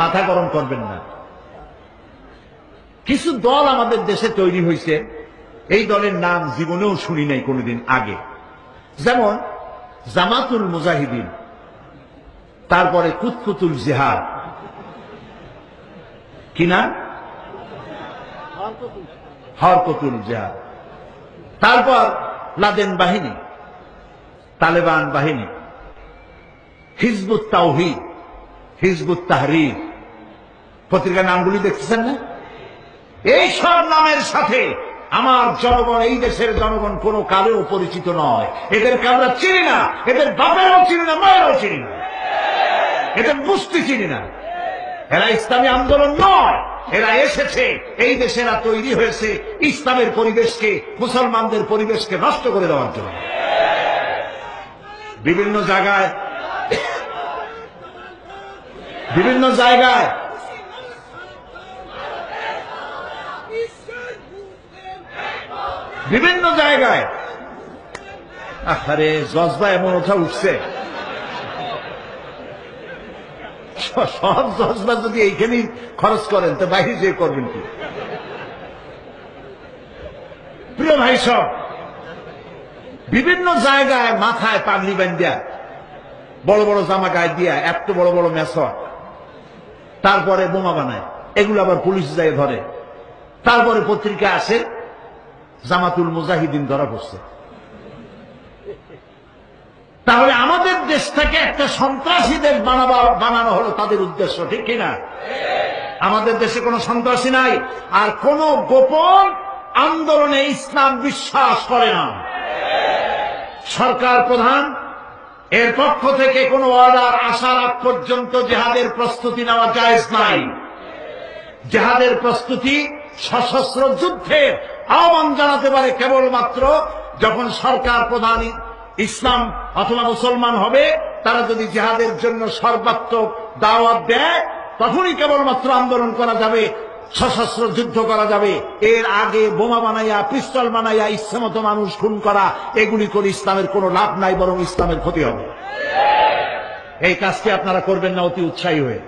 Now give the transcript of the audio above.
মাথা গরম করবেন না। কিছু দল আমাদের দেশে তৈরি হয়েছে, এই দলের নাম জীবনেও শুনি নাই কোনোদিন আগে, যেমন জামাতুল মুজাহিদিন, তারপরে কুতকুতুল জিহাদ, কি নাম? হরকতুল জিহাদ, তারপর লাদেন বাহিনী, তালেবান বাহিনী, হিজবুত তাওহীদ, হিজবুত তাহরীর, পত্রিকার নামগুলি দেখতেছেন না? এই সব নামের সাথে আমার জনগণ, এই দেশের জনগণ কোনো কালেও পরিচিত নয়। এদেরকে আমরা চিনি না, এদের বাপেরও চিনি না, মায়েরও চিনি না, এদের মুষ্টি চিনি না। এরা ইসলামী আন্দোলন নয়, এরা এসেছে এই দেশে, এরা তৈরি হয়েছে ইসলামের পরিবেশকে, মুসলমানদের পরিবেশকে নষ্ট করে দেওয়ার জন্য। বিভিন্ন জায়গায় আরে জজবা এমন ওঠা উঠছে, সব জজবা যদি এইখানেই খরচ করেন তো বাইরে যে করবেন কি? প্রিয় ভাই সব, বিভিন্ন জায়গায় মাথায় পাগড়ি বান্ধিয়া, বড় বড় জামা গায়ে দিয়া, এত বড় বড় মেসর, তারপরে বোমা বানায়, এগুলো আবার পুলিশ যায় ধরে। তারপরে পত্রিকা আসে জামাতুল মুজাহিদিন ধরা পড়ছে। তাহলে আমাদের দেশ থেকে একটা সন্ত্রাসীদের বানানো হলো তাদের উদ্দেশ্য, ঠিক কিনা? আমাদের দেশে কোনো সন্ত্রাসী নাই, আর কোন গোপন আন্দোলনে ইসলাম বিশ্বাস করে না। সরকার প্রধান এর পক্ষ থেকে কোনো অর্ডার আসার আগ পর্যন্ত জিহাদের প্রস্তুতি নেওয়া জায়েজ নাই। জিহাদের প্রস্তুতি সশস্ত্র যুদ্ধের আহ্বান জানাতে পারে কেবলমাত্র যখন সরকার প্রধান ইসলাম অথবা মুসলমান হবে, তারা যদি জিহাদের জন্য সর্বাত্মক দাওয়াত দেয়, তখনই কেবলমাত্র আন্দোলন করা যাবে, সশস্ত্র যুদ্ধ করা যাবে। এর আগে বোমা বানাইয়া, পিস্তল বানাইয়া ইচ্ছামতো মানুষ খুন করা, এগুলি করে ইসলামের কোনো লাভ নাই, বরং ইসলামের ক্ষতি হবে। এই কাজটি আপনারা করবেন না অতি উৎসাহী হয়ে।